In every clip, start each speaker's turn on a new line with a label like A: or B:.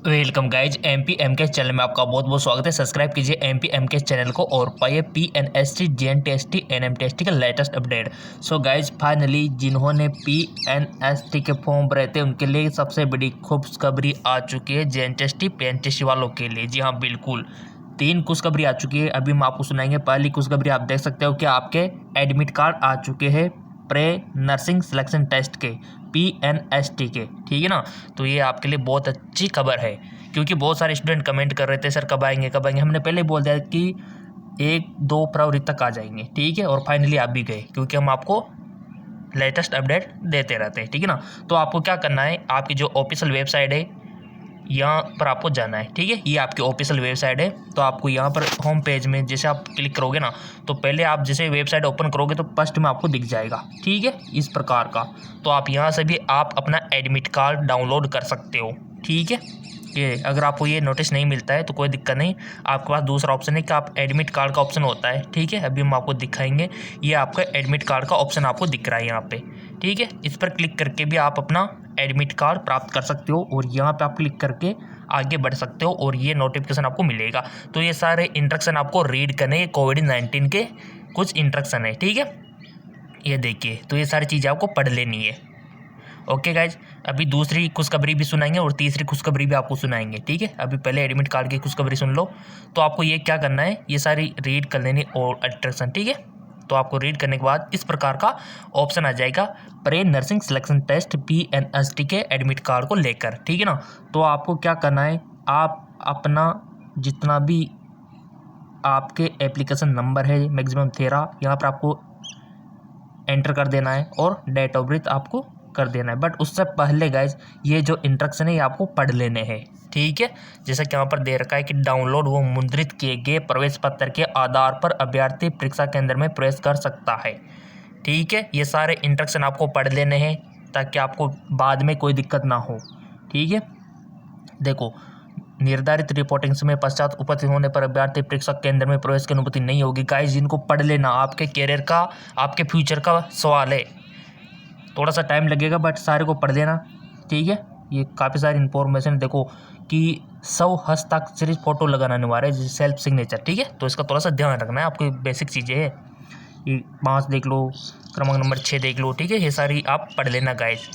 A: Welcome guys MP channel में आपका बहुत बहुत स्वागत है। सब्सक्राइब कीजिए एमपी चैनल को और पाइए पीएनएसटी जीएनटीएसटी एनएमटीएसटी का latest update. So guys finally जिन्होंने पीएनएसटी के फॉर्म भरे थे उनके लिए सबसे बड़ी खुशखबरी आ चुकी है जीएनटीएसटी पीएनटीएसटी वालों के लिए। जी हाँ बिल्कुल, 3 खुशखबरी आ चुकी है। अभी हम आपको सुनाएंगे। पहली खुशखबरी आप देख सकते हो कि आपके एडमिट कार्ड आ चुके हैं प्रे नर्सिंग सिलेक्शन टेस्ट के पीएनएसटी के, ठीक है ना। तो ये आपके लिए बहुत अच्छी खबर है क्योंकि बहुत सारे स्टूडेंट कमेंट कर रहे थे सर कब आएंगे कब आएंगे। हमने पहले बोल दिया कि 1-2 फरवरी तक आ जाएंगे, ठीक है। और फाइनली आप भी गए क्योंकि हम आपको लेटेस्ट अपडेट देते रहते हैं, ठीक है ना। तो आपको क्या करना है, आपकी जो ऑफिशियल वेबसाइट है यहाँ पर आपको जाना है, ठीक है। ये आपकी ऑफिशियल वेबसाइट है। तो आपको यहाँ पर होम पेज में जैसे आप क्लिक करोगे ना, तो पहले आप जैसे वेबसाइट ओपन करोगे तो फर्स्ट में आपको दिख जाएगा, ठीक है, इस प्रकार का। तो आप यहाँ से भी आप अपना एडमिट कार्ड डाउनलोड कर सकते हो, ठीक है। ये अगर आपको ये नोटिस नहीं मिलता है तो कोई दिक्कत नहीं, आपके पास दूसरा ऑप्शन है कि आप एडमिट कार्ड का ऑप्शन होता है, ठीक है। अभी हम आपको दिखाएंगे। ये आपका एडमिट कार्ड का ऑप्शन आपको दिख रहा है यहाँ पे, ठीक है। इस पर क्लिक करके भी आप अपना एडमिट कार्ड प्राप्त कर सकते हो और यहाँ पे आप क्लिक करके आगे बढ़ सकते हो और ये नोटिफिकेशन आपको मिलेगा। तो ये सारे इंस्ट्रक्शन आपको रीड करने हैं, कोविड-19 के कुछ इंस्ट्रक्शन है, ठीक है। ये देखिए, तो ये सारी चीज़ें आपको पढ़ लेनी है। ओके गाइज, अभी दूसरी खुशखबरी भी सुनाएंगे और तीसरी खुशखबरी भी आपको सुनाएंगे, ठीक है। अभी पहले एडमिट कार्ड की खुशखबरी सुन लो। तो आपको ये क्या करना है, ये सारी रीड कर लेनी और इंस्ट्रक्शन, ठीक है। तो आपको रीड करने के बाद इस प्रकार का ऑप्शन आ जाएगा pre nursing selection test PNST के एडमिट कार्ड को लेकर, ठीक है ना। तो आपको क्या करना है, आप अपना जितना भी आपके एप्लीकेशन नंबर है मैक्सिमम 13 यहाँ पर आपको एंटर कर देना है और डेट ऑफ बर्थ आपको कर देना है। बट उससे पहले गाइज ये जो इंस्ट्रक्शन है ये आपको पढ़ लेने हैं, ठीक है। जैसा कि यहाँ पर दे रखा है कि डाउनलोड व मुद्रित किए गए प्रवेश पत्र के आधार पर अभ्यर्थी परीक्षा केंद्र में प्रवेश कर सकता है, ठीक है। ये सारे इंस्ट्रक्शन आपको पढ़ लेने हैं ताकि आपको बाद में कोई दिक्कत ना हो, ठीक है। देखो, निर्धारित रिपोर्टिंग समय पश्चात उपस्थित होने पर अभ्यर्थी परीक्षा केंद्र में प्रवेश की अनुमति नहीं होगी। गाइज इनको पढ़ लेना, आपके कैरियर का आपके फ्यूचर का सवाल है। थोड़ा सा टाइम लगेगा बट सारे को पढ़ लेना, ठीक है। ये काफ़ी सारी इन्फॉर्मेशन देखो कि 100 हस्ताक्षरित फोटो लगाना अनिवार्य है, सेल्फ सिग्नेचर, ठीक है। तो इसका थोड़ा सा ध्यान रखना है, आपको बेसिक चीज़ें है। ये 5 देख लो, क्रमांक नंबर 6 देख लो, ठीक है। ये सारी आप पढ़ लेना गाइज,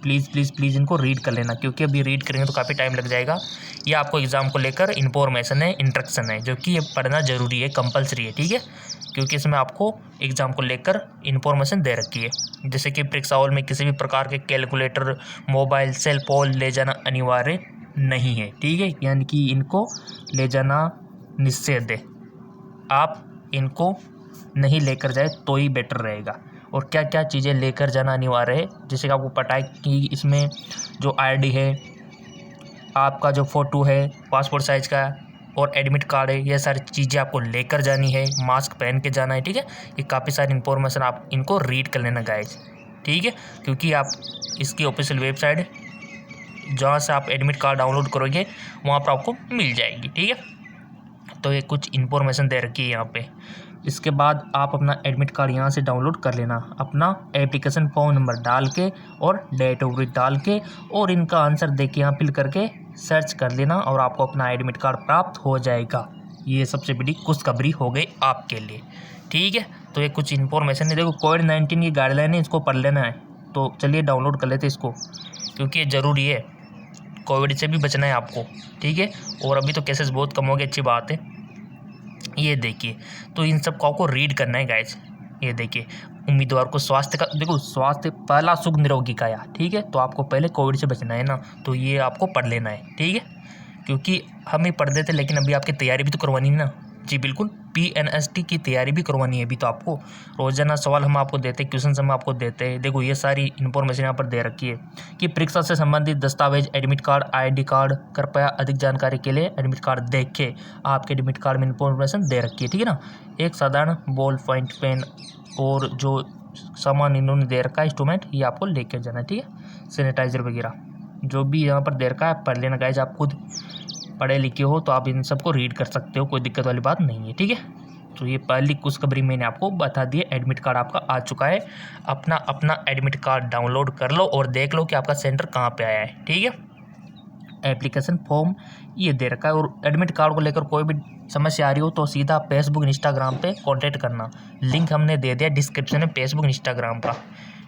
A: प्लीज़ प्लीज़ प्लीज़ इनको रीड कर लेना क्योंकि अभी रीड करेंगे तो काफ़ी टाइम लग जाएगा। ये आपको एग्ज़ाम को लेकर इन्फॉर्मेशन है, इंस्ट्रक्शन है, जो कि ये पढ़ना ज़रूरी है, कंपलसरी है, ठीक है। क्योंकि इसमें आपको एग्ज़ाम को लेकर इन्फॉर्मेशन दे रखी है। जैसे कि परीक्षा हॉल में किसी भी प्रकार के कैलकुलेटर, मोबाइल, सेल फोन ले जाना अनिवार्य नहीं है, ठीक है। यानी कि इनको ले जाना निषेध है, आप इनको नहीं लेकर जाए तो ही बेटर रहेगा। और क्या क्या चीज़ें लेकर जाना अनिवार्य है, जैसे कि आपको पता है कि इसमें जो आईडी है, आपका जो फ़ोटो है पासपोर्ट साइज़ का और एडमिट कार्ड है, ये सारी चीज़ें आपको लेकर जानी है। मास्क पहन के जाना है, ठीक है। ये काफ़ी सारी इन्फॉर्मेशन आप इनको रीड कर लेना गाइज, ठीक है। क्योंकि आप इसकी ऑफिशियल वेबसाइट जहाँ से आप एडमिट कार्ड डाउनलोड करोगे वहाँ पर आपको मिल जाएगी, ठीक है। तो ये कुछ इन्फॉर्मेशन दे रखी है यहाँ पे। इसके बाद आप अपना एडमिट कार्ड यहाँ से डाउनलोड कर लेना, अपना एप्लीकेशन फ़ोन नंबर डाल के और डेट ऑफ बर्थ डाल के और इनका आंसर दे के यहाँ फिल करके सर्च कर लेना और आपको अपना एडमिट कार्ड प्राप्त हो जाएगा। ये सबसे बड़ी खुशखबरी हो गई आपके लिए, ठीक है। तो ये कुछ इन्फॉर्मेशन है। देखो कोविड-19 की गाइडलाइन है, इसको पढ़ लेना है। तो चलिए डाउनलोड कर लेते इसको क्योंकि ये ज़रूरी है, कोविड से भी बचना है आपको, ठीक है। और अभी तो केसेस बहुत कम हो गए, अच्छी बात है। ये देखिए, तो इन सब को आपको रीड करना है गाइज। ये देखिए, उम्मीदवार को स्वास्थ्य का, देखो स्वास्थ्य पहला सुख निरोगी काया, ठीक है। तो आपको पहले कोविड से बचना है ना, तो ये आपको पढ़ लेना है, ठीक है। क्योंकि हम ही पढ़ देते लेकिन अभी आपकी तैयारी भी तो करवानी है ना। जी बिल्कुल, पीएनएसटी की तैयारी भी करवानी है अभी तो आपको। रोजाना सवाल हम आपको देते हैं, क्वेश्चन हम आपको देते हैं। देखो ये सारी इन्फॉर्मेशन यहाँ पर दे रखी है कि परीक्षा से संबंधित दस्तावेज, एडमिट कार्ड, आईडी कार्ड, कृपया अधिक जानकारी के लिए एडमिट कार्ड देखें। आपके एडमिट कार्ड में इन्फॉर्मेशन दे रखी है, ठीक है ना। एक साधारण बॉल पॉइंट पेन और जो सामान इन्होंने दे रखा है इंस्ट्रूमेंट, ये आपको लेकर जाना है, ठीक है। सैनिटाइजर वगैरह जो भी यहाँ पर दे रखा है पढ़ लेना गाइज। आप खुद पढ़े लिखे हो तो आप इन सबको रीड कर सकते हो, कोई दिक्कत वाली बात नहीं है, ठीक है। तो ये पहली खुशखबरी मैंने आपको बता दी है, एडमिट कार्ड आपका आ चुका है। अपना एडमिट कार्ड डाउनलोड कर लो और देख लो कि आपका सेंटर कहाँ पे आया है, ठीक है। एप्लीकेशन फॉर्म ये दे रखा है। और एडमिट कार्ड को लेकर कोई भी समस्या आ रही हो तो सीधा फेसबुक इंस्टाग्राम पे कांटेक्ट करना, लिंक हमने दे दिया डिस्क्रिप्शन में फेसबुक इंस्टाग्राम का,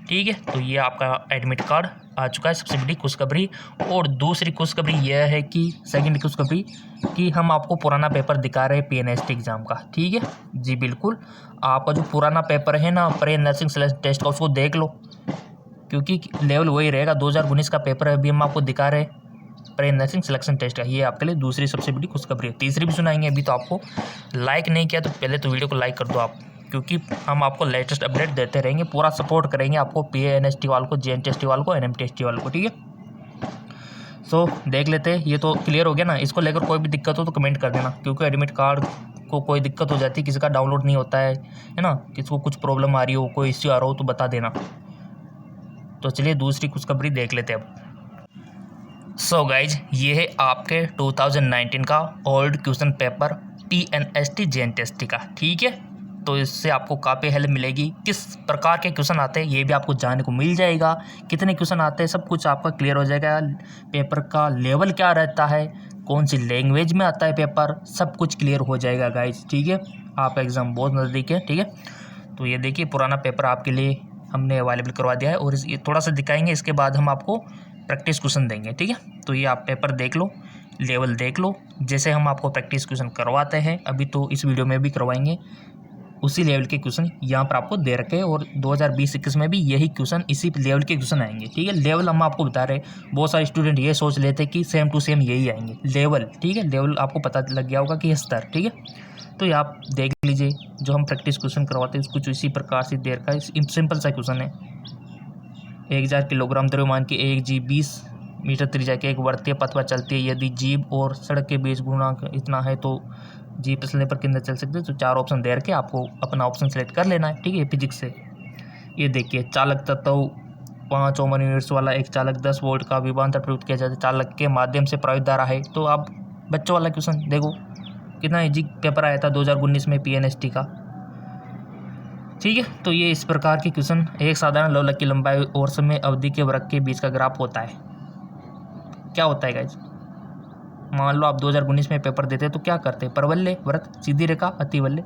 A: ठीक है। तो ये आपका एडमिट कार्ड आ चुका है, सबसे बड़ी खुशखबरी। और दूसरी खुशखबरी यह है कि सेकंड खुशखबरी कि हम आपको पुराना पेपर दिखा रहे हैं PNST एग्ज़ाम का, ठीक है जी बिल्कुल। आपका जो पुराना पेपर है ना प्री नर्सिंग सिलेक्शन टेस्ट का, उसको देख लो, क्योंकि लेवल वही रहेगा। 2019 का पेपर है, अभी हम आपको दिखा रहे हैं प्री नर्सिंग सिलेक्शन टेस्ट का। ये आपके लिए दूसरी सबसे बड़ी खुशखबरी है। तीसरी भी सुनाएंगे, अभी तो आपको लाइक नहीं किया तो पहले तो वीडियो को लाइक कर दो आप, क्योंकि हम आपको लेटेस्ट अपडेट देते रहेंगे, पूरा सपोर्ट करेंगे आपको PNST वालों को, JNTST वालों को, NMTST वालों को, ठीक है। सो देख लेते हैं, ये तो क्लियर हो गया ना। इसको लेकर कोई भी दिक्कत हो तो कमेंट कर देना, क्योंकि एडमिट कार्ड को कोई दिक्कत हो जाती है, किसी का डाउनलोड नहीं होता है ना, किसी को कुछ प्रॉब्लम आ रही हो, कोई इश्यू आ रहा हो तो बता देना। तो चलिए दूसरी खुशखबरी देख लेते हैं अब। सो गाइज, ये है आपके 2019 का old question paper PNST JNTST का, ठीक है। तो इससे आपको काफ़ी हेल्प मिलेगी, किस प्रकार के क्वेश्चन आते हैं ये भी आपको जानने को मिल जाएगा, कितने क्वेश्चन आते हैं सब कुछ आपका क्लियर हो जाएगा। पेपर का लेवल क्या रहता है, कौन सी लैंग्वेज में आता है पेपर, सब कुछ क्लियर हो जाएगा गाइज, ठीक है। आपका एग्ज़ाम बहुत नज़दीक है, ठीक है। तो ये देखिए पुराना पेपर आपके लिए हमने अवेलेबल करवा दिया है, और ये थोड़ा सा दिखाएंगे, इसके बाद हम आपको प्रैक्टिस क्वेश्चन देंगे, ठीक है। तो ये आप पेपर देख लो, लेवल देख लो, जैसे हम आपको प्रैक्टिस क्वेश्चन करवाते हैं अभी, तो इस वीडियो में भी करवाएंगे उसी लेवल के क्वेश्चन यहाँ पर आपको दे रखे हैं। और 2020-21 में भी यही क्वेश्चन, इसी लेवल के क्वेश्चन आएंगे, ठीक है। लेवल हम आपको बता रहे हैं, बहुत सारे स्टूडेंट ये सोच लेते हैं कि सेम टू सेम यही आएंगे लेवल, ठीक है। लेवल आपको पता लग गया होगा कि स्तर, ठीक है। तो ये आप देख लीजिए, जो हम प्रैक्टिस क्वेश्चन करवाते हैं कुछ इसी प्रकार से दे रखा है। सिंपल सा क्वेश्चन है। 1000 किलोग्राम द्रव्यमान की एक जीव 20 मीटर त्रिज्या के एक वर्तीय पथ पर चलती है। यदि जीव और सड़क के बीच गुणांक इतना है तो जीव फिसलने पर कितना चल सकते हैं। तो 4 ऑप्शन दे रखे, आपको अपना ऑप्शन सेलेक्ट कर लेना है, ठीक है, फिजिक्स से। ये देखिए, चालक तत्व 5 ओम यूनिट्स वाला एक चालक 10 वोल्ट का विभवांतर प्रयुक्त किया जाता है, चालक के माध्यम से प्रवाहित धारा है। तो आप बच्चों वाला क्वेश्चन देखो, कितना इजी पेपर आया था 2019 में PNST का, ठीक है। तो ये इस प्रकार के क्वेश्चन, एक साधारण लोलक की लंबाई और समय अवधि के वृत्त के बीच का ग्राफ होता है। क्या होता है गाइज, मान लो आप 2019 में पेपर देते तो क्या करते, परवलय, वृत्त, सीधी रेखा, अतिवलय,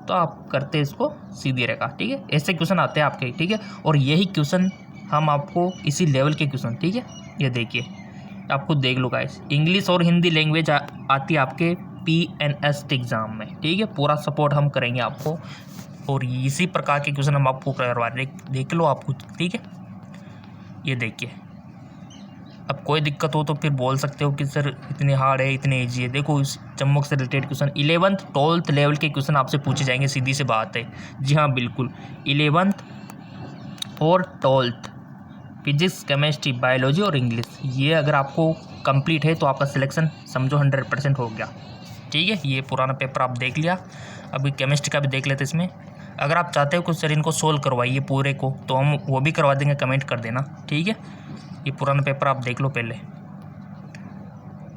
A: तो आप करते इसको सीधी रेखा, ठीक है। ऐसे क्वेश्चन आते हैं आपके, ठीक है। और यही क्वेश्चन हम आपको इसी लेवल के क्वेश्चन, ठीक है, ये देखिए आपको देख लो गाइस, इंग्लिश और हिंदी लैंग्वेज आती है आपके PNST एग्ज़ाम में, ठीक है। पूरा सपोर्ट हम करेंगे आपको, और इसी प्रकार के क्वेश्चन हम आपको करवा रहे, देख लो आपको, ठीक है। ये देखिए, अब कोई दिक्कत हो तो फिर बोल सकते हो कि सर इतने हार्ड है, इतने ईजी है। देखो इस चम्मक से related question 11th 12th level के क्वेश्चन आपसे पूछे जाएंगे, सीधी सी बात है। जी हाँ बिल्कुल, 11th और 12th फिजिक्स, केमिस्ट्री, बायोलॉजी और इंग्लिश, ये अगर आपको कंप्लीट है तो आपका सिलेक्शन समझो 100% हो गया, ठीक है। ये पुराना पेपर आप देख लिया, अभी केमिस्ट्री का भी देख लेते इसमें। अगर आप चाहते हो कि सर इनको सोल्व करवाइए पूरे को, तो हम वो भी करवा देंगे, कमेंट कर देना, ठीक है। ये पुराना पेपर आप देख लो पहले,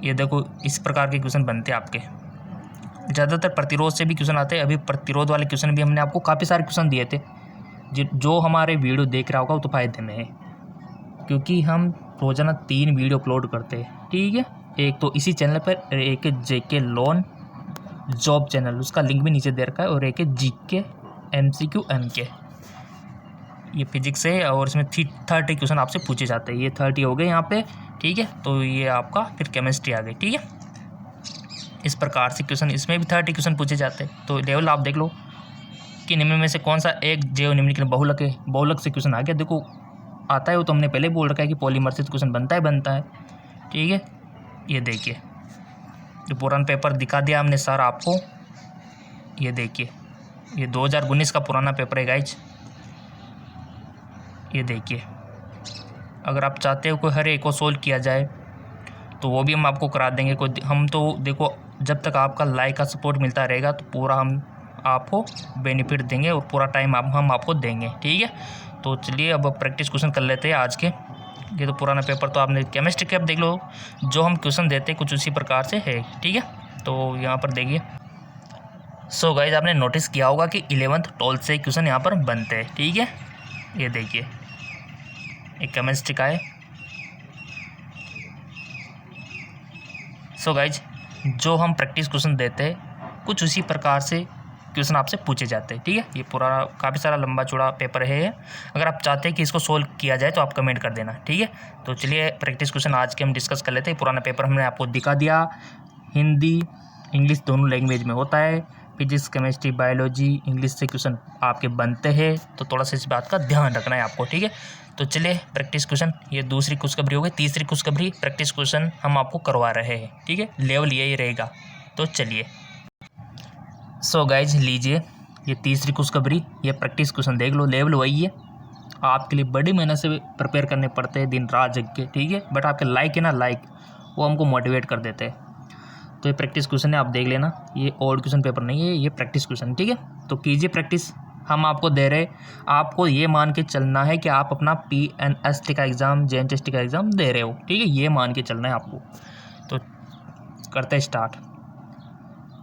A: ये देखो इस प्रकार के क्वेश्चन बनते हैं आपके। ज़्यादातर प्रतिरोध से भी क्वेश्चन आते हैं, अभी प्रतिरोध वाले क्वेश्चन भी हमने आपको काफ़ी सारे क्वेश्चन दिए थे। जो हमारे वीडियो देख रहा होगा वो तो फायदे में है, क्योंकि हम रोजाना 3 वीडियो अपलोड करते हैं, ठीक है। एक तो इसी चैनल पर, एक JK लोन जॉब चैनल, उसका लिंक भी नीचे दे रखा है, और एक है GK MCQ MK, ये फिजिक्स है, और इसमें 30 क्वेश्चन आपसे पूछे जाते हैं। ये 30 हो गए यहाँ पे, ठीक है। तो ये आपका फिर केमिस्ट्री आ गई, ठीक है। इस प्रकार से क्वेश्चन, इसमें भी 30 क्वेश्चन पूछे जाते हैं। तो लेवल आप देख लो कि निम्न में से कौन सा एक जैव निम्नलिखित बहुलक है, बहुलक से क्वेश्चन आ गया। देखो आता है वो तो हमने पहले बोल रखा है कि पॉलीमर से क्वेश्चन बनता है, ठीक है। ये देखिए, जो पुराना पेपर दिखा दिया हमने सर आपको, ये देखिए, ये 2019 का पुराना पेपर है गाइज, ये देखिए। अगर आप चाहते हो कि हर एक को सोल्व किया जाए तो वो भी हम आपको करा देंगे। कोई हम तो देखो, जब तक आपका लाइक का सपोर्ट मिलता रहेगा तो पूरा हम आपको बेनिफिट देंगे, और पूरा टाइम हम आपको देंगे, ठीक है। तो चलिए अब प्रैक्टिस क्वेश्चन कर लेते हैं आज के। ये तो पुराना पेपर तो आपने केमिस्ट्री के, अब देख लो जो हम क्वेश्चन देते हैं कुछ उसी प्रकार से है, ठीक है। तो यहाँ पर देखिए, सो गाइज आपने नोटिस किया होगा कि 11th 12th से क्वेश्चन यहाँ पर बनते हैं, ठीक है। ये देखिए, एक केमिस्ट्री का है, सो गाइज जो हम प्रैक्टिस क्वेश्चन देते हैं कुछ उसी प्रकार से क्वेश्चन आपसे पूछे जाते हैं। ठीक है, ये पूरा काफ़ी सारा लंबा चौड़ा पेपर है। अगर आप चाहते हैं कि इसको सोल्व किया जाए तो आप कमेंट कर देना। ठीक है, तो चलिए प्रैक्टिस क्वेश्चन आज के हम डिस्कस कर लेते हैं। पुराना पेपर हमने आपको दिखा दिया, हिंदी इंग्लिश दोनों लैंग्वेज में होता है। फिजिक्स केमिस्ट्री बायोलॉजी इंग्लिश से क्वेश्चन आपके बनते हैं, तो थोड़ा सा इस बात का ध्यान रखना है आपको। ठीक है, तो चलिए प्रैक्टिस क्वेश्चन, ये दूसरी खुशखबरी हो गई। तीसरी खुशखबरी प्रैक्टिस क्वेश्चन हम आपको करवा रहे हैं। ठीक है, लेवल यही रहेगा। तो चलिए सो गाइज लीजिए ये तीसरी खुशखबरी, ये प्रैक्टिस क्वेश्चन देख लो, लेवल वही है। आपके लिए बड़ी मेहनत से प्रिपेयर करने पड़ते हैं, दिन रात जग के। ठीक है, बट आपके लाइक है ना, लाइक वो हमको मोटिवेट कर देते हैं। तो ये प्रैक्टिस क्वेश्चन है, आप देख लेना। ये ओल्ड क्वेश्चन पेपर नहीं है, ये प्रैक्टिस क्वेश्चन। ठीक है, तो कीजिए प्रैक्टिस। हम आपको दे रहे, आपको ये मान के चलना है कि आप अपना PNST का एग्ज़ाम JNTST का एग्ज़ाम दे रहे हो। ठीक है, ये मान के चलना है आपको। तो करते हैं स्टार्ट।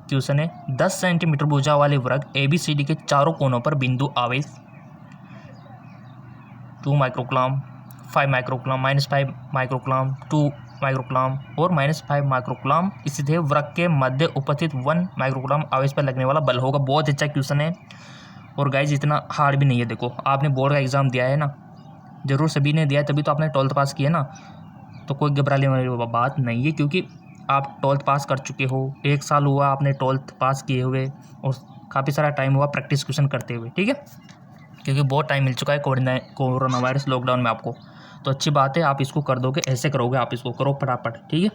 A: क्वेश्चन है 10 सेंटीमीटर भुजा वाले वृत्त ABCD के चारों कोनों पर बिंदु आवेश 2 माइक्रोकूलम, 5 माइक्रोकूलम, -5 माइक्रोकूलम, 2 माइक्रोकूलम और -5 माइक्रोकूलम स्थित है। वृत्त के मध्य उपस्थित 1 माइक्रोकूलम आवेश पर लगने वाला बल होगा। बहुत अच्छा क्वेश्चन है और गाइज इतना हार्ड भी नहीं है। देखो आपने बोर्ड का एग्ज़ाम दिया है ना, ज़रूर सभी ने दिया है, तभी तो आपने 12th पास किया ना। तो कोई घबराने वाली बात नहीं है, क्योंकि आप 12th पास कर चुके हो। 1 साल हुआ आपने 12th पास किए हुए और काफ़ी सारा टाइम हुआ प्रैक्टिस क्वेश्चन करते हुए। ठीक है, क्योंकि बहुत टाइम मिल चुका है कोरोना वायरस लॉकडाउन में आपको। तो अच्छी बात है, आप इसको कर दोगे, ऐसे करोगे, आप इसको करो फटाफट। ठीक है,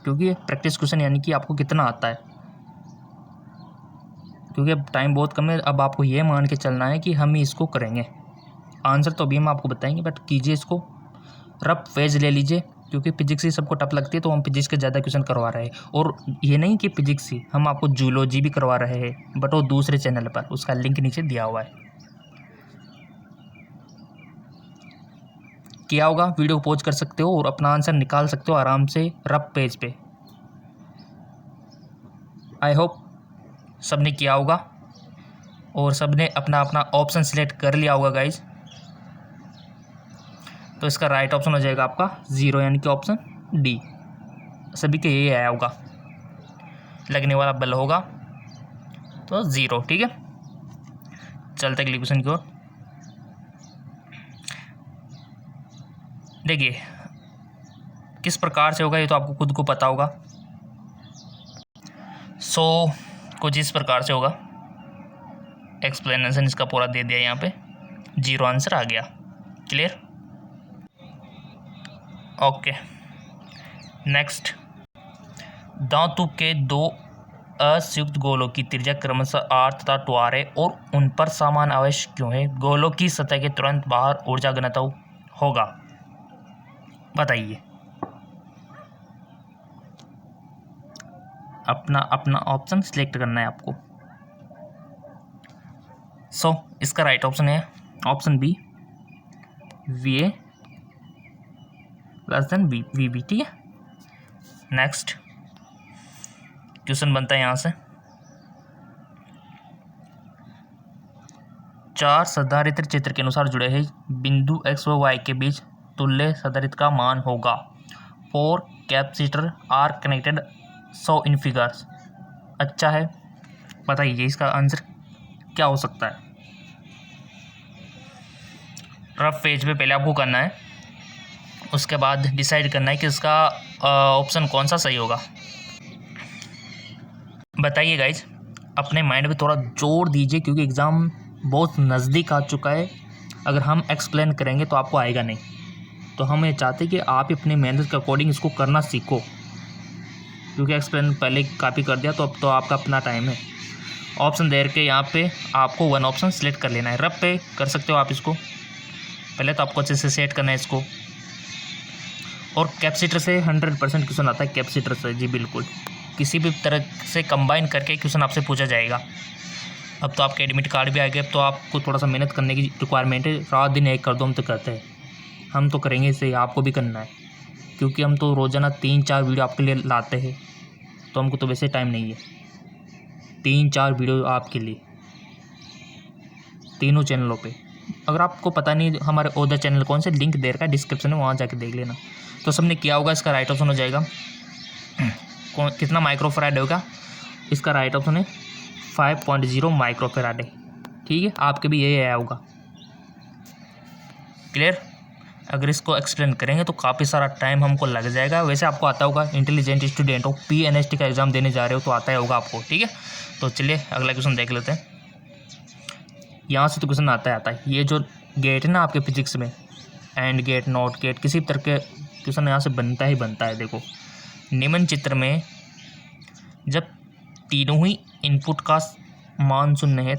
A: क्योंकि प्रैक्टिस क्वेश्चन यानी कि आपको कितना आता है, क्योंकि अब टाइम बहुत कम है। अब आपको ये मान के चलना है कि हम ही इसको करेंगे। आंसर तो अभी हम आपको बताएंगे, बट कीजिए इसको। रफ पेज ले लीजिए, क्योंकि फिजिक्स ही सबको टफ लगती है, तो हम फिजिक्स के ज़्यादा क्वेश्चन करवा रहे हैं। और ये नहीं कि फिजिक्स ही, हम आपको जूलॉजी भी करवा रहे हैं, बट वो दूसरे चैनल पर, उसका लिंक नीचे दिया हुआ है। किया होगा, वीडियो को पॉज कर सकते हो और अपना आंसर निकाल सकते हो आराम से रफ पेज पे। आई होप सबने किया होगा और सबने अपना अपना ऑप्शन सिलेक्ट कर लिया होगा गाइज। तो इसका राइट ऑप्शन हो जाएगा आपका 0, यानी कि ऑप्शन डी। सभी के यही आया होगा, लगने वाला बल होगा तो 0। ठीक है, चलते अगले क्वेश्चन की ओर। देखिए किस प्रकार से होगा, ये तो आपको खुद को पता होगा। सो कुछ इस प्रकार से होगा। एक्सप्लेनेशन इसका पूरा दे दिया, यहाँ पे 0 आंसर आ गया। Clear, okay. नेक्स्ट, धातु के 2 असंयुक्त गोलों की त्रिज्या क्रमशः R तथा 2R है और उन पर समान आवेश क्यों है? गोलों की सतह के तुरंत बाहर ऊर्जा घनत्व होगा, बताइए। अपना अपना ऑप्शन सिलेक्ट करना है आपको। सो इसका राइट ऑप्शन है ऑप्शन बी, VA + VB। ठीक है, नेक्स्ट क्वेश्चन बनता है यहाँ से। 4 संधारित्र चित्र के अनुसार जुड़े हैं बिंदु X व Y के बीच तुल्य संधारित्र का मान होगा। 4 capacitor are connected, 100 in figures. अच्छा है, बताइए इसका आंसर क्या हो सकता है। रफ पेज पे पहले आपको करना है, उसके बाद डिसाइड करना है कि इसका ऑप्शन कौन सा सही होगा। बताइए गाइज, अपने माइंड पे थोड़ा जोर दीजिए, क्योंकि एग्ज़ाम बहुत नज़दीक आ चुका है। अगर हम एक्सप्लेन करेंगे तो आपको आएगा नहीं, तो हम ये चाहते हैं कि आप अपनी मेहनत के अकॉर्डिंग इसको करना सीखो, क्योंकि एक्सप्लेन पहले काफ़ी कर दिया, तो अब तो आपका अपना टाइम है। ऑप्शन दे के यहाँ पे आपको 1 ऑप्शन सेलेक्ट कर लेना है। रफ पे कर सकते हो आप इसको, पहले तो आपको अच्छे से सेट करना है इसको। और कैपेसिटर से 100% क्वेश्चन आता है, कैपेसिटर से जी बिल्कुल, किसी भी तरह से कंबाइन करके क्वेश्चन आपसे पूछा जाएगा। अब तो आपके एडमिट कार्ड भी आ गए, अब तो आपको थोड़ा सा मेहनत करने की रिक्वायरमेंट है। रात दिन एक कर दो, हम तो करते हैं, हम तो करेंगे इसे, आपको भी करना है, क्योंकि हम तो रोज़ाना 3-4 वीडियो आपके लिए लाते हैं, तो हमको तो वैसे टाइम नहीं है। 3-4 वीडियो आपके लिए तीनों चैनलों पे। अगर आपको पता नहीं हमारे अदर चैनल कौन से, लिंक दे रखा है डिस्क्रिप्शन में, वहाँ जाके देख लेना। तो सबने किया होगा, इसका राइट ऑप्शन हो जाएगा कितना माइक्रोफैराड होगा, इसका राइट ऑप्शन है 5.0 माइक्रोफैराड है। ठीक है, आपके भी यही आया होगा। क्लियर। अगर इसको एक्सप्लेन करेंगे तो काफ़ी सारा टाइम हमको लग जाएगा। वैसे आपको आता होगा, इंटेलिजेंट स्टूडेंट हो, PNST का एग्ज़ाम देने जा रहे हो तो आता ही होगा आपको। ठीक है, तो चलिए अगला क्वेश्चन देख लेते हैं। यहाँ से तो क्वेश्चन आता है। ये जो गेट है ना आपके फिजिक्स में, एंड गेट, नॉट गेट, किसी तरह के क्वेश्चन यहाँ से बनता ही बनता है। देखो, निम्न चित्र में जब तीनों ही इनपुट का मान 0 है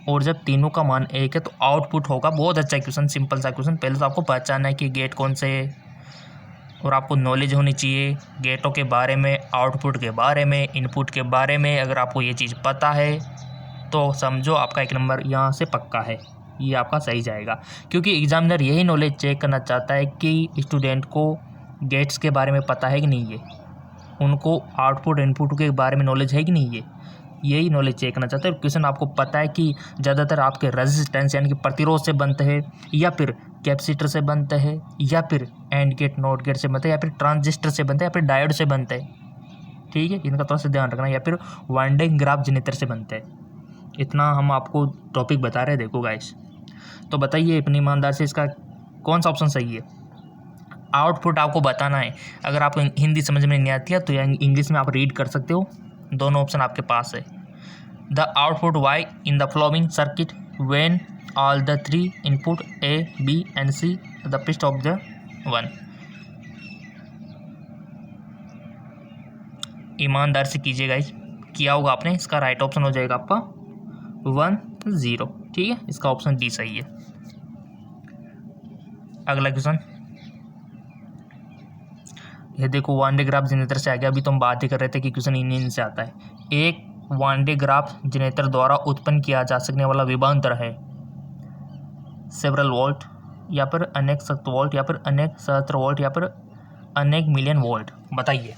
A: और जब तीनों का मान 1 है तो आउटपुट होगा। बहुत अच्छा क्वेश्चन, सिंपल सा क्वेश्चन। पहले तो आपको पहचानना है कि गेट कौन से है और आपको नॉलेज होनी चाहिए गेटों के बारे में, आउटपुट के बारे में, इनपुट के बारे में। अगर आपको ये चीज़ पता है तो समझो आपका 1 नंबर यहाँ से पक्का है, ये आपका सही जाएगा। क्योंकि एग्जामिनर यही नॉलेज चेक करना चाहता है कि स्टूडेंट को गेट्स के बारे में पता है कि नहीं है, उनको आउटपुट इनपुट के बारे में नॉलेज है कि नहीं है, यही नॉलेज चेक करना चाहते हैं। क्वेश्चन आपको पता है कि ज़्यादातर आपके रेजिस्टेंस यानी कि प्रतिरोध से बनते हैं, या फिर कैपेसिटर से बनते हैं, या फिर एंड गेट, नॉट गेट से बनते हैं, या फिर ट्रांजिस्टर से बनते हैं, या फिर डायोड से बनते हैं। ठीक है, इनका थोड़ा सा ध्यान रखना, या फिर वन डे ग्राफ जनरेटर से बनते हैं। इतना हम आपको टॉपिक बता रहे हैं। देखो गाइस, तो बताइए अपनी ईमानदार से इसका कौन सा ऑप्शन सही है। आउटपुट आपको बताना है। अगर आपको हिंदी समझ में नहीं आती है तो इंग्लिश में आप रीड कर सकते हो, दोनों ऑप्शन आपके पास है। The output Y in the following circuit when all the 3 input A, B and C the पिस्ट ऑफ द 1। ईमानदार से कीजिएगा, गाइस किया होगा आपने। इसका राइट ऑप्शन हो जाएगा आपका 1, 0। ठीक है, इसका ऑप्शन डी सही है। अगला क्वेश्चन, ये देखो वन डे ग्राफ जनरेटर से आ गया। अभी तो हम बात ही कर रहे थे कि क्वेश्चन इन से आता है। एक वन डे ग्राफ जनरेटर द्वारा उत्पन्न किया जा सकने वाला विभवांतर है सेवरल वोल्ट, या फिर अनेक शत वोल्ट, या फिर अनेक सहस्त्र वोल्ट, या फिर अनेक मिलियन वोल्ट। बताइए।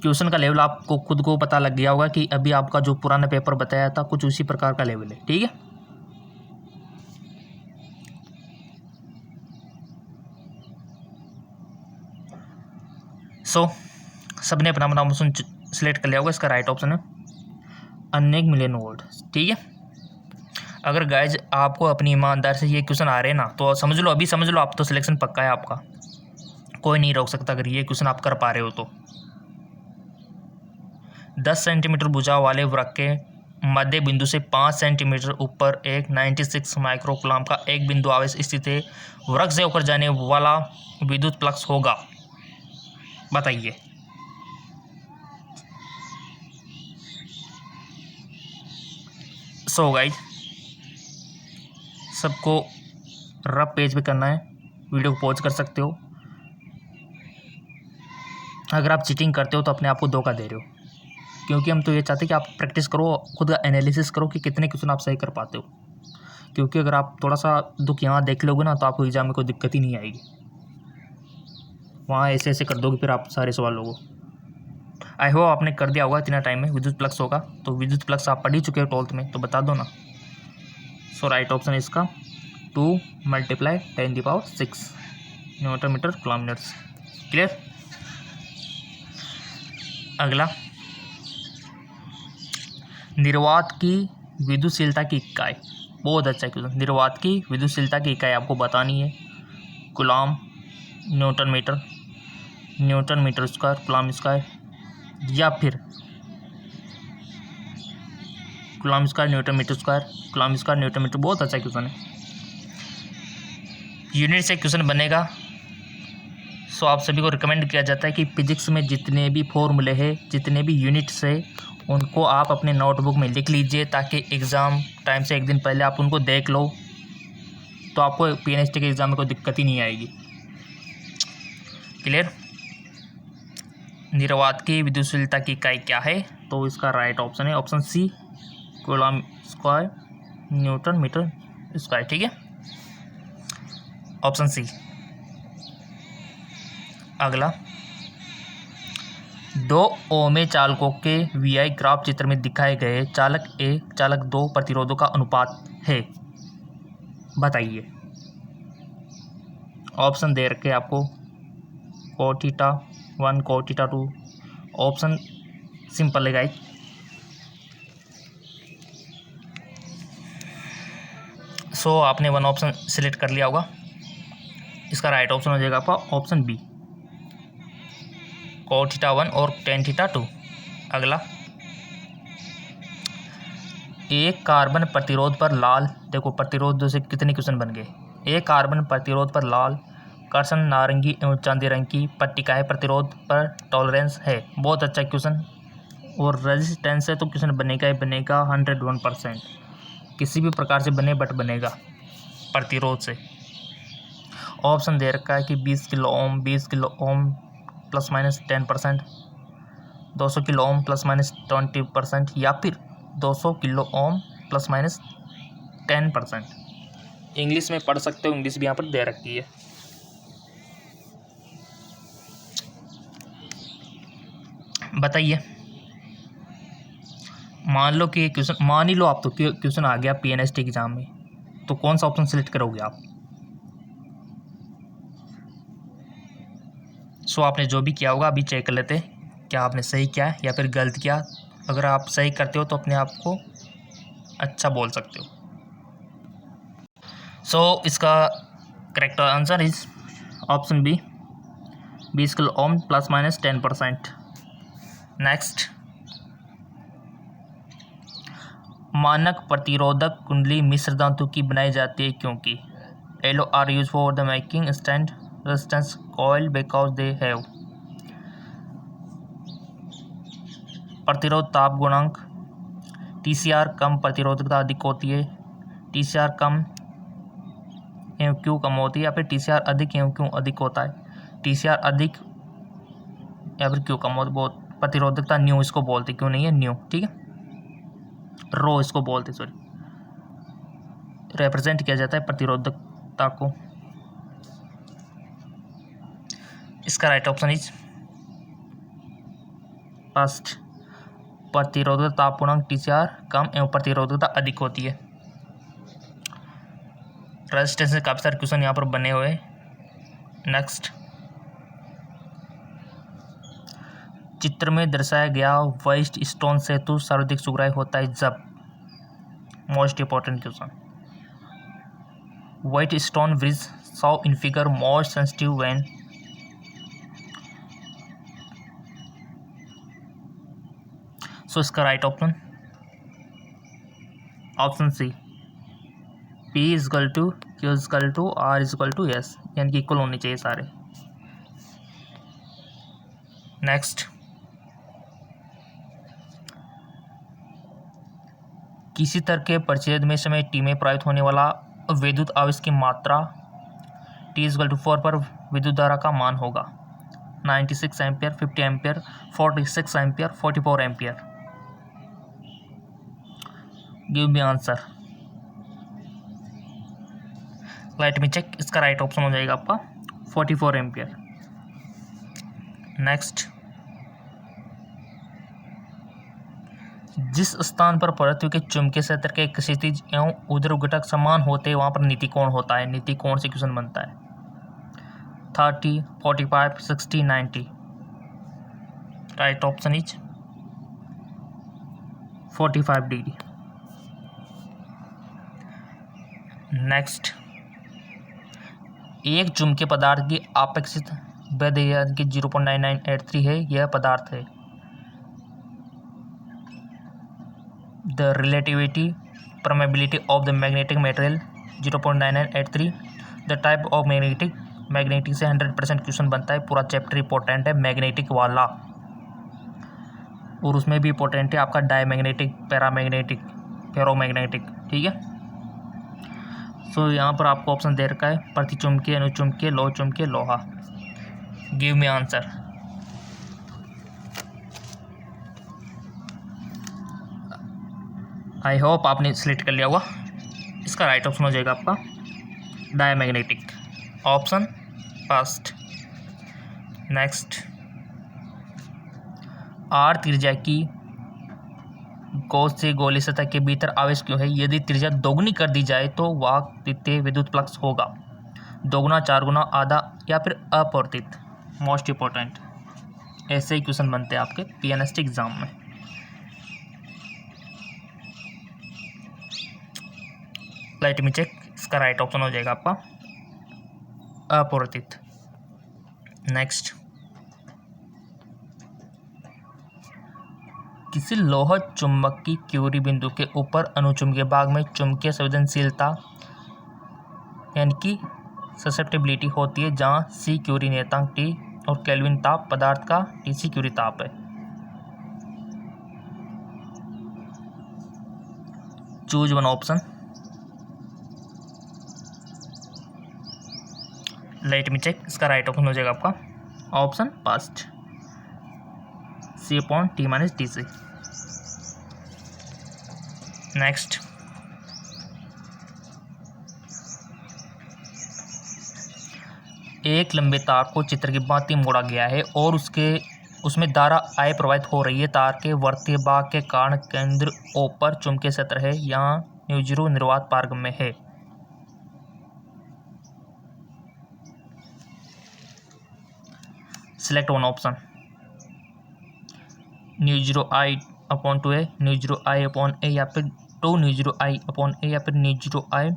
A: क्वेश्चन का लेवल आपको खुद को पता लग गया होगा कि अभी आपका जो पुराना पेपर बताया था कुछ उसी प्रकार का लेवल है। ठीक है, सो सबने अपना अपना ऑप्शन सिलेक्ट कर लिया होगा। इसका राइट ऑप्शन है अनेक मिलियन वोल्ट। ठीक है, अगर गाइज आपको अपनी ईमानदार से ये क्वेश्चन आ रहे हैं ना तो समझ लो, अभी समझ लो, आप तो सिलेक्शन पक्का है आपका, कोई नहीं रोक सकता अगर ये क्वेश्चन आप कर पा रहे हो तो। 10 सेंटीमीटर भुजा वाले वृत्त के मध्य बिंदु से 5 सेंटीमीटर ऊपर एक 96 माइक्रोकूलम का एक बिंदु आवेश स्थित है। वृत्त से होकर जाने वाला विद्युत फ्लक्स होगा। बताइए। सो गाइज सबको रफ पेज पे करना है, वीडियो को पॉज कर सकते हो। अगर आप चीटिंग करते हो तो अपने आप को धोखा दे रहे हो, क्योंकि हम तो ये चाहते हैं कि आप प्रैक्टिस करो, खुद का एनालिसिस करो कि कितने क्वेश्चन आप सही कर पाते हो। क्योंकि अगर आप थोड़ा सा दुख यहाँ देख लोगे ना तो आपको एग्जाम में कोई दिक्कत ही नहीं आएगी। वहाँ ऐसे ऐसे कर दोगे फिर आप सारे सवालों को। आई होप आपने कर दिया होगा इतना टाइम में। विद्युत फ्लक्स होगा तो विद्युत फ्लक्स आप पढ़ ही चुके हो 12th में, तो बता दो ना। सो राइट ऑप्शन इसका 2 × 10⁶ न्यूटन मीटर किलोमीटर्स। क्लियर। अगला, निर्वात की विद्युतशीलता की इकाई। बहुत अच्छा क्वेश्चन। निर्वात की विद्युतशीलता की इकाई आपको बतानी है। Coulomb, newton metre square, coulomb square, या फिर coulomb square newton metre square, coulomb square newton metre. बहुत अच्छा क्वेश्चन है। यूनिट से क्वेश्चन बनेगा। सो आप सभी को रिकमेंड किया जाता है कि फिजिक्स में जितने भी फॉर्मूले हैं, जितने भी यूनिट्स है, उनको आप अपने नोटबुक में लिख लीजिए, ताकि एग्ज़ाम टाइम से एक दिन पहले आप उनको देख लो, तो आपको PNST के एग्ज़ाम में कोई दिक्कत ही नहीं आएगी। क्लियर। निर्वात की विद्युतशीलता की इकाई क्या है, तो इसका राइट ऑप्शन है option C, coulomb square newton metre square. ठीक है, ऑप्शन सी। अगला, 2 ओमे चालकों के VI ग्राफ चित्र में दिखाए गए चालक 1 चालक 2 प्रतिरोधों का अनुपात है। बताइए। ऑप्शन दे रखे आपको cot theta 1 cot theta 2। Option simple है गाइस। सो आपने वन ऑप्शन सिलेक्ट कर लिया होगा। इसका राइट ऑप्शन हो जाएगा आपका ऑप्शन बी, cot थीटा 1 और tan थीटा 2। अगला, एक कार्बन प्रतिरोध पर लाल, देखो प्रतिरोध से कितने क्वेश्चन बन गए। एक कार्बन प्रतिरोध पर लाल, कर्षण नारंगी एवं चांदी रंग की पट्टिकाएं प्रतिरोध पर टॉलरेंस है। बहुत अच्छा क्वेश्चन। और रेजिस्टेंस से तो क्वेश्चन बनेगा ही बनेगा 101%, किसी भी प्रकार से बने बट बनेगा प्रतिरोध से। ऑप्शन दे रखा है कि 20 किलो ओम, 20 kilo ohm plus minus 10%, 200 kilo ohm plus minus 20%, या फिर 200 kilo ohm plus minus 10%। English में पढ़ सकते हो, इंग्लिश भी यहाँ पर दे रखी है। बताइए, मान लो कि क्वेश्चन, मान ही लो आप तो क्वेश्चन आ गया पीएनएसटी एग्जाम में, तो कौन सा ऑप्शन सेलेक्ट करोगे आप? सो आपने जो भी किया होगा अभी चेक कर लेते हैं, क्या आपने सही किया है या फिर गलत किया। अगर आप सही करते हो तो अपने आप को अच्छा बोल सकते हो। सो इसका correct answer is option B, 20 kilo ohm plus minus 10%। Next, मानक प्रतिरोधक कुंडली मिश्र धातु की बनाई जाती है क्योंकि alloy are use for the making stand resistance coil because they have प्रतिरोध ताप गुणांक, टीसीआर कम प्रतिरोधकता अधिक होती है, टीसीआर कम एवं क्यों कम होती है, या फिर टीसीआर अधिक एवं क्यों अधिक होता है, टीसीआर अधिक या फिर क्यों कम होता है। बहुत प्रतिरोधकता न्यू इसको बोलते, क्यों नहीं है न्यू, ठीक है, रो इसको बोलते, सॉरी, रिप्रेजेंट किया जाता है प्रतिरोधकता को। इसका राइट ऑप्शन इज फर्स्ट, प्रतिरोधकता ताप गुणांक टीसीआर कम एवं प्रतिरोधकता अधिक होती है। रेजिस्टेंस से काफ़ी सारे क्वेश्चन यहाँ पर बने हुए हैं। नेक्स्ट, चित्र में दर्शाया गया व्हाइट स्टोन सेतु सर्वाधिक सुग्राह्य होता है जब, most important question, Wheatstone bridge saw in figure most sensitive when, so इसका right option option C, P is equal to Q is equal to R is equal to S, यानी कि इक्वल होने चाहिए सारे। नेक्स्ट, किसी तरह के परिच्छेद में समय T में प्रवाहित होने वाला विद्युत आवेश की मात्रा T इजकल टू 4 पर विद्युत धारा का मान होगा 96 ampere, 50 ampere, 46 ampere, 44 ampere. Give me answer, let me check. इसका राइट ऑप्शन हो जाएगा आपका 44 एम्पियर। नेक्स्ट, जिस स्थान पर पृथ्वी के चुंबकीय क्षेत्र के क्षैतिज एवं ऊर्ध्व घटक समान होते हैं वहां पर नीति कोण होता है। नीति कोण से क्वेश्चन बनता है 30, 45, 60, 90। Right option is 45 degree. Next, एक चुंबकीय पदार्थ की अपेक्षित वेग की 0.9983 है। यह पदार्थ है। The relativity permeability of the magnetic material 0.9983। The type of magnetic से 100% क्वेश्चन बनता है। पूरा चैप्टर इंपॉर्टेंट है मैग्नेटिक वाला, और उसमें भी इंपॉर्टेंट है आपका डायमैग्नेटिक, पैरामैग्नेटिक, फेरोमैग्नेटिक, ठीक है। सो यहाँ पर आपको ऑप्शन दे रखा है प्रतिचुंबकीय, अनुचुंबकीय, लोह चुंबकीय, लोहा। Give me answer. I hope आपने सिलेक्ट कर लिया होगा। इसका राइट ऑप्शन हो जाएगा आपका diamagnetic, option first. Next, R त्रिज्या की गोल से गोली सतह के भीतर आवेश क्यों है? यदि त्रिज्या दोगुनी कर दी जाए तो वह द्वितीय विद्युत फ्लक्स होगा, दोगुना, चार गुना, आधा या फिर अपवर्तित। मोस्ट इम्पोर्टेंट, ऐसे ही क्वेश्चन बनते हैं आपके पीएनएसटी एग्जाम में। लेट मी चेक, इसका राइट ऑप्शन हो जाएगा आपका अपरिवर्तित। नेक्स्ट, किसी लोह चुंबक की क्यूरी बिंदु के ऊपर अनुचुंबकीय भाग में चुंबकीय संवेदनशीलता यानी कि ससेप्टिबिलिटी होती है, जहां सी क्यूरी नियतांक टी और केल्विन ताप पदार्थ का टीसी क्यूरी ताप है। Choose one option. Let me check, इसका राइट ऑप्शन हो जाएगा आपका option first, C upon T minus T C. Next, एक लंबे तार को चित्र की भांति मोड़ा गया है और उसमें धारा I प्रवाहित हो रही है। तार के वर्तीय भाग के कारण केंद्र O पर चुंबकीय क्षेत्र है, यहाँ न्यूजीरो निर्वात पारगम्य है। Select one option, mu zero I upon 2A, mu zero I upon A, या फिर 2 न्यूजीरो I अपॉन A, या फिर mu zero I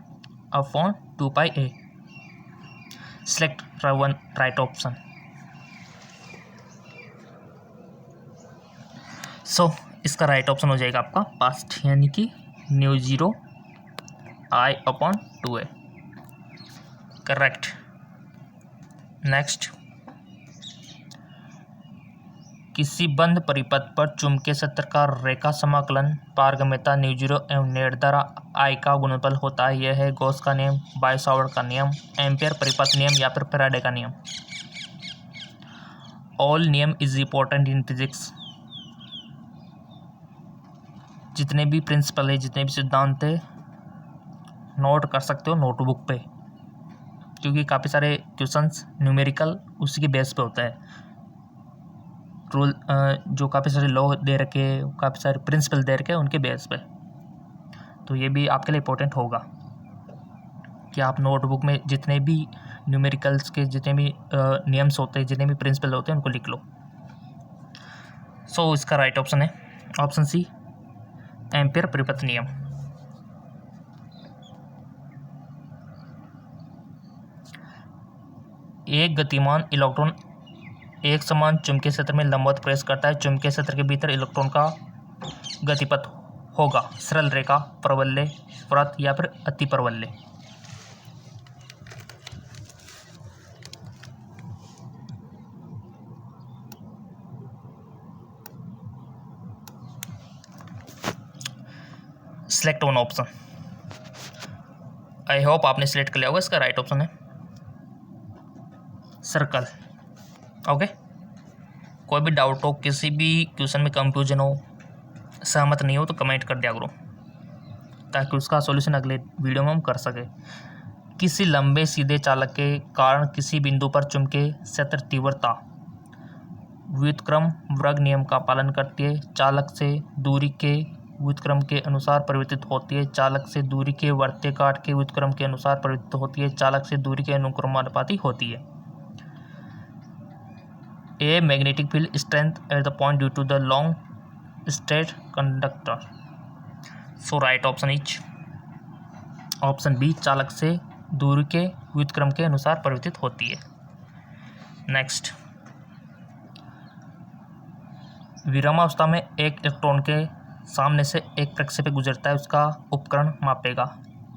A: upon 2 pi A। Select one right option. So इसका राइट ऑप्शन हो जाएगा आपका पास्ट, यानी कि mu zero I upon 2A, correct. Next, किसी बंद परिपथ पर चुंबकीय क्षेत्र का रेखा समाकलन पारगम्यता न्यूजीरो एवं नेट द्वारा I का गुणनफल होता है। यह है गॉस का नियम, बाय-सॉवर्त का नियम, एम्पियर परिपथ नियम, या फिर फैराडे का नियम। ऑल नियम इज इम्पोर्टेंट इन फिजिक्स। जितने भी प्रिंसिपल है, जितने भी सिद्धांत है, नोट कर सकते हो नोटबुक पे, क्योंकि काफ़ी सारे क्वेश्चंस न्यूमेरिकल उसी के बेस पे होता है। रूल जो काफ़ी सारे लॉ दे रखे, काफ़ी सारे प्रिंसिपल दे रखे उनके बेस पे, तो ये भी आपके लिए इम्पोर्टेंट होगा कि आप नोटबुक में जितने भी न्यूमेरिकल्स के जितने भी नियम्स होते हैं, जितने भी प्रिंसिपल होते हैं, उनको लिख लो। सो इसका राइट ऑप्शन है ऑप्शन सी, एम्पियर परिपथ नियम। एक गतिमान इलेक्ट्रॉन एक समान चुंबकीय क्षेत्र में लंबवत प्रवेश करता है। चुंबकीय क्षेत्र के भीतर इलेक्ट्रॉन का गतिपथ होगा सरल रेखा, परवलय, वृत्त, या फिर अति परवलय। Select one option. आई होप आपने सिलेक्ट कर लिया होगा। इसका राइट ऑप्शन है सर्कल। ओके, कोई भी डाउट हो, किसी भी क्वेश्चन में कंफ्यूजन हो, सहमत नहीं हो, तो कमेंट कर दिया करो, ताकि उसका सॉल्यूशन अगले वीडियो में हम कर सके। किसी लंबे सीधे चालक के कारण किसी बिंदु पर चुंबकीय क्षेत्र तीव्रता व्युत्क्रम वर्ग नियम का पालन करती है। चालक से दूरी के व्युत्क्रम के अनुसार परिवर्तित होती है। चालक से दूरी के वर्तीय काट के व्युत्क्रम के अनुसार परिवर्तित होती है। चालक से दूरी के अनुक्रमानुपाती होती है। A magnetic field strength at the point due to the long straight conductor. So right option is option B, चालक से दूरी के व्युत्क्रम के अनुसार परिवर्तित होती है। नेक्स्ट, विरामावस्था में एक इलेक्ट्रॉन के सामने से एक कक्ष पे गुजरता है, उसका उपकरण मापेगा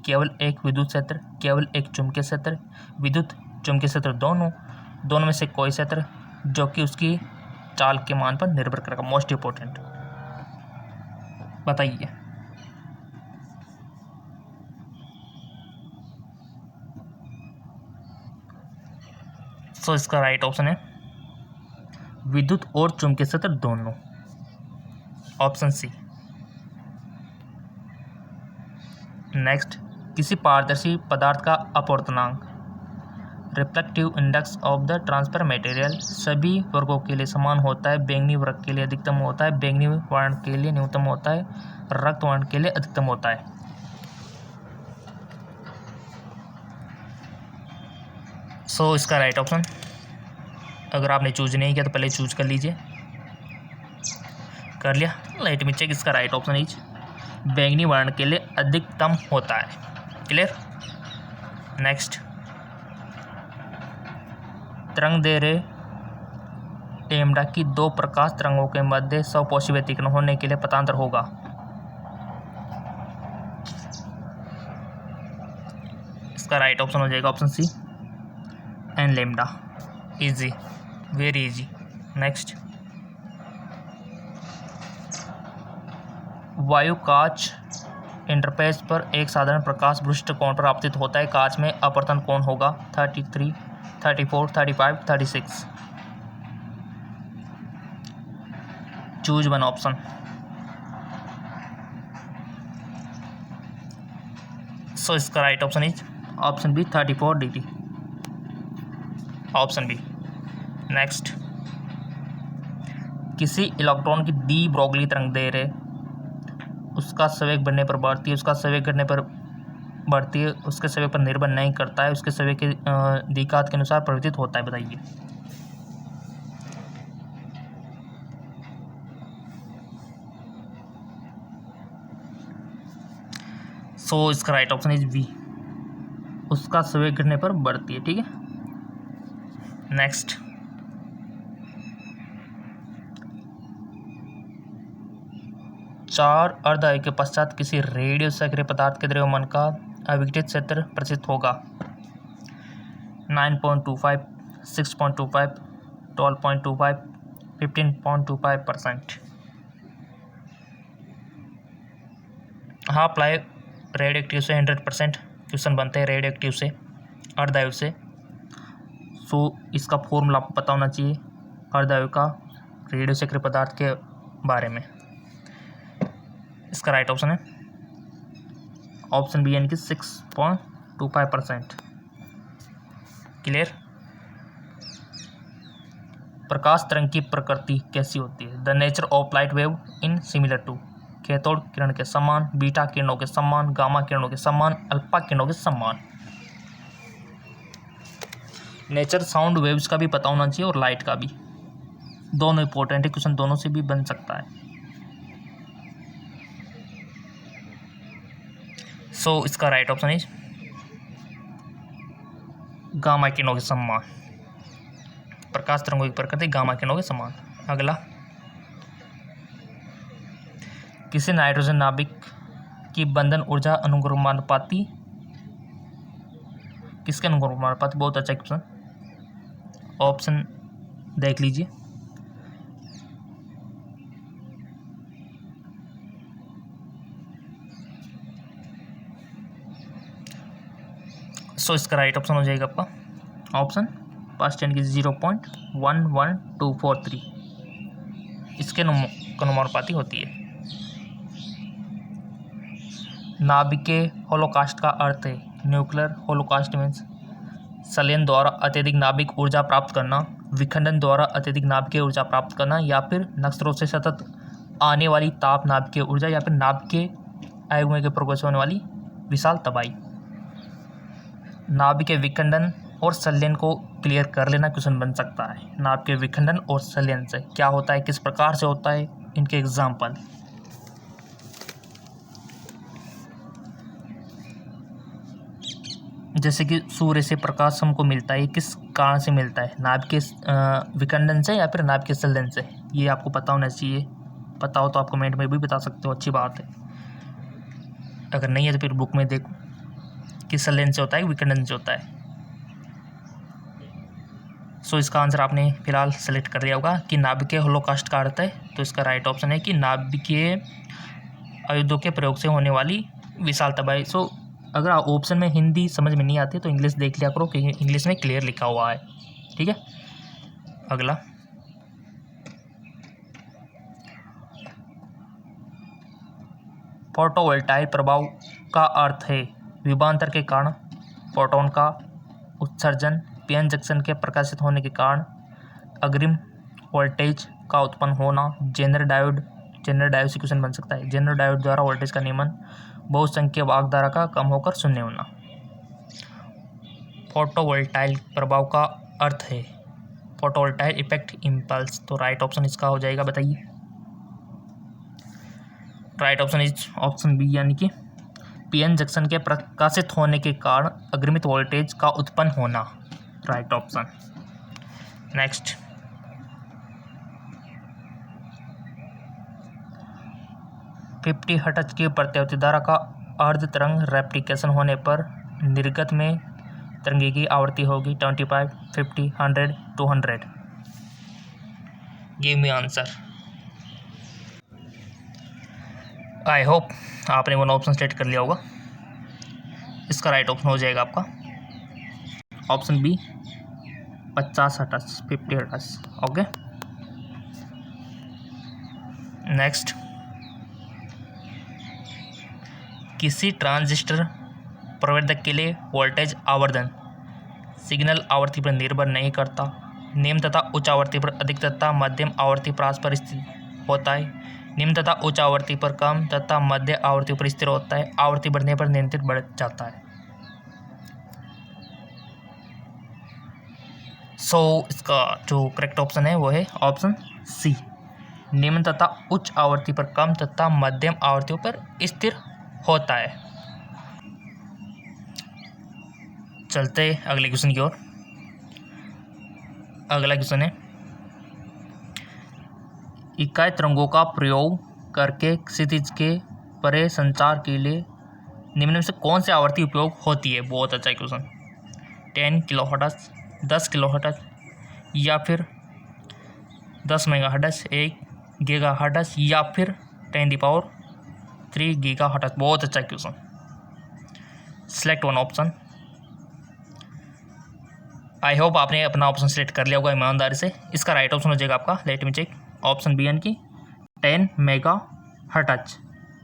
A: केवल एक विद्युत क्षेत्र, केवल एक चुंबकीय क्षेत्र, विद्युत चुंबकीय क्षेत्र दोनों में से कोई क्षेत्र, जो कि उसकी चाल के मान पर निर्भर करेगा। मोस्ट इम्पोर्टेंट, बताइए। सो इसका राइट ऑप्शन है विद्युत और चुंबकीय क्षेत्र दोनों, ऑप्शन सी। नेक्स्ट, किसी पारदर्शी पदार्थ का अपवर्तनांक reflective index of the transfer material सभी वर्गों के लिए समान होता है। बैंगनी वर्ग के लिए अधिकतम होता है, बैंगनी वर्ण के लिए न्यूनतम होता है, रक्त वर्ण के लिए अधिकतम होता है। सो इसका राइट ऑप्शन अगर आपने चूज नहीं किया तो पहले चूज कर लीजिए। कर लिया। लाइट में चेक। इसका राइट ऑप्शन इज बैंगनी वर्ण के लिए अधिकतम होता है। क्लियर। नेक्स्ट, तरंग दैर्ध्य लैम्डा की दो प्रकाश तरंगों के मध्य समपोषी व्यतिकरण होने के लिए पथांतर होगा। इसका राइट ऑप्शन हो जाएगा option C, N lambda. Easy, very easy. Next, वायु कांच इंटरफेस पर एक साधारण प्रकाश पृष्ठ कोण पर आपतित होता है। कांच में अपवर्तन कोण होगा 33, 34, 35, 36। Choose one option. सो इसका right option is option B 34 degree. Option B. Next, किसी इलेक्ट्रॉन की डी ब्रोगली तरंग दैर्ध्य उसका संवेग बढ़ने पर बढ़ती है, उसका संवेग घटने पर बढ़ती है, उसके संवेग पर निर्भर नहीं करता है, उसके संवेग के दिक्कत के अनुसार परिवर्तित होता है। बताइए। सो इसका राइट ऑप्शन इज बी, उसका संवेग घटने पर बढ़ती है। ठीक है। नेक्स्ट, चार अर्धआयु के पश्चात किसी रेडियो सक्रिय पदार्थ के द्रव्यमान का अविकृत क्षेत्र प्रचित होगा 9.25, 6.25, 12.25, 15.25%। हाँ, अप्लाई रेडियो एक्टिव से 100% क्वेश्चन बनते हैं रेडियो एक्टिव से, अर्धआयु से। सो इसका फॉर्मूला आपको पता होना चाहिए अर्धआयु का रेडियो सक्रिय पदार्थ के बारे में। इसका राइट ऑप्शन है ऑप्शन बी, यानी कि 6.25%। क्लियर। प्रकाश तरंग की प्रकृति कैसी होती है? The nature of light wave in similar to, cathode किरण के समान, बीटा किरणों के समान, गामा किरणों के समान, अल्फा किरणों के समान। नेचर साउंड वेव्स का भी पता होना चाहिए और लाइट का भी, दोनों इंपॉर्टेंट है, क्वेश्चन दोनों से भी बन सकता है। सो इसका राइट ऑप्शन इज गामा किरणों के समान। प्रकाश तरंगों की प्रकृति गामा किरणों के समान। अगला, किसी नाइट्रोजन नाभिक की बंधन ऊर्जा अनुक्रमानुपाती, किसके अनुक्रमानुपाती? बहुत अच्छा क्वेश्चन, ऑप्शन देख लीजिए। सो इसका राइट ऑप्शन हो जाएगा आपका ऑप्शन फर्स्ट, यानी कि 0.11243 इसके अनुक्रमानुपाती होती है। नाभिकीय होलोकास्ट का अर्थ है, न्यूक्लियर होलोकास्ट मीन्स संलयन द्वारा अत्यधिक नाभिक ऊर्जा प्राप्त करना, विखंडन द्वारा अत्यधिक नाभिकीय ऊर्जा प्राप्त करना, या फिर नक्षत्रों से सतत आने वाली ताप नाभिकीय ऊर्जा, या फिर नाभिकीय आयुग्म के प्रकोप से होने वाली विशाल तबाही। नाभिकीय विखंडन और संलयन को क्लियर कर लेना, क्वेश्चन बन सकता है। नाभिकीय विखंडन और संलयन से क्या होता है, किस प्रकार से होता है, इनके एग्जाम्पल। जैसे कि सूर्य से प्रकाश हमको मिलता है, किस कारण से मिलता है? नाभिकीय विखंडन से या फिर नाभिकीय संलयन से? ये आपको पता होना चाहिए। पता हो तो आप कमेंट में भी बता सकते हो, अच्छी बात है। अगर नहीं है तो फिर बुक में देखो कि संलयन से होता है विखंडन से होता है। सो इसका आंसर आपने फिलहाल सेलेक्ट कर लिया होगा कि नाभिकीय होलोकास्ट का अर्थ है, तो इसका राइट ऑप्शन है कि नाभिकीय आयुधों के प्रयोग से होने वाली विशाल तबाही। सो अगर ऑप्शन में हिंदी समझ में नहीं आती तो इंग्लिश देख लिया करो कि इंग्लिश में क्लियर लिखा हुआ है। ठीक है। अगला, फोटोवोल्टाइक प्रभाव का अर्थ है विभवांतर के कारण फोटोन का उत्सर्जन, पीएन जंक्शन के प्रकाशित होने के कारण अग्रिम वोल्टेज का उत्पन्न होना, जेनर डायोड से क्वेश्चन बन सकता है। जेनर डायोड द्वारा वोल्टेज का नियमन, बहुसंख्यक वाहकधारा का कम होकर शून्य होना। फोटोवोल्टाइक प्रभाव का अर्थ है फोटोवोल्टाइक इफेक्ट इम्पल्स। तो राइट ऑप्शन इसका हो जाएगा, बताइए। Right option is option B, यानी कि पीएन जंक्शन के प्रकाशित होने के कारण अग्रिमित वोल्टेज का उत्पन्न होना। Right option. नेक्स्ट, 50 हर्ट्ज की प्रत्यावर्ती धारा का अर्ध तरंग रेप्लिकेशन होने पर निर्गत में तरंगे की आवृत्ति होगी 25, 50, 100, 200। Give me answer. I hope आपने वन ऑप्शन सेलेक्ट कर लिया होगा। इसका राइट ऑप्शन हो जाएगा आपका option B, 50 hertz, 50 hertz. Okay. Next, किसी ट्रांजिस्टर प्रवर्धक के लिए वोल्टेज आवर्धन सिग्नल आवृत्ति पर निर्भर नहीं करता। निम्न तथा उच्च आवृत्ति पर अधिक तथा मध्यम आवृत्ति पर पर स्थिर होता है। निम्न तथा उच्च आवृत्ति पर कम तथा मध्य आवृत्ति पर स्थिर होता है। आवृत्ति बढ़ने पर नियंत्रित बढ़ जाता है। इसका जो करेक्ट ऑप्शन है वो है ऑप्शन सी, निम्न तथा उच्च आवृत्ति पर कम तथा मध्यम आवृत्तियों पर स्थिर होता है। चलते अगले क्वेश्चन की ओर। अगला क्वेश्चन है, इकाई तरंगों का प्रयोग करके क्षितिज के परे संचार के लिए निम्न में से कौन सी आवृत्ति उपयोग होती है? बहुत अच्छा क्वेश्चन। 10 किलोहर्ट्ज, 10 किलोहर्ट्ज, या फिर 10 मेगाहर्ट्ज, 1 गीगाहर्ट्ज, या फिर 10³ गीगाहर्ट्ज। बहुत अच्छा क्वेश्चन। Select one option. आई होप आपने अपना ऑप्शन सेलेक्ट कर लिया होगा ईमानदारी से। इसका राइट ऑप्शन हो जाएगा आपका, let me check, option B, यानी कि 10 मेगाहर्ट्ज।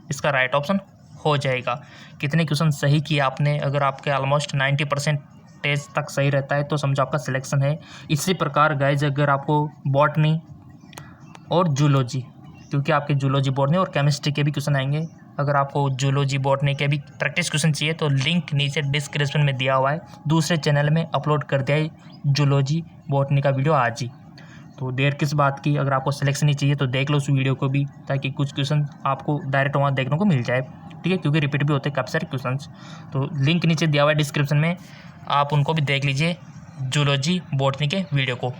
A: इसका राइट ऑप्शन हो जाएगा। कितने क्वेश्चन सही किए आपने? अगर आपके ऑलमोस्ट 90% तक सही रहता है तो समझो आपका सिलेक्शन है। इसी प्रकार गाइज, अगर आपको बॉटनी और जूलॉजी, क्योंकि आपके जूलॉजी, बॉटनी और केमिस्ट्री के भी क्वेश्चन आएंगे, अगर आपको जूलॉजी बॉटनी के भी प्रैक्टिस क्वेश्चन चाहिए तो लिंक नीचे डिस्क्रिप्शन में दिया हुआ है। दूसरे चैनल में अपलोड कर दिया है जूलॉजी बॉटनी का वीडियो आज ही। तो देर किस बात की, अगर आपको सिलेक्शन ही चाहिए तो देख लो उस वीडियो को भी, ताकि कुछ क्वेश्चन आपको डायरेक्ट वहाँ देखने को मिल जाए। ठीक है, क्योंकि रिपीट भी होते हैं काफ़ी सारे क्वेश्चन। तो लिंक नीचे दिया हुआ है डिस्क्रिप्शन में, आप उनको भी देख लीजिए जूलॉजी बॉटनी के वीडियो को।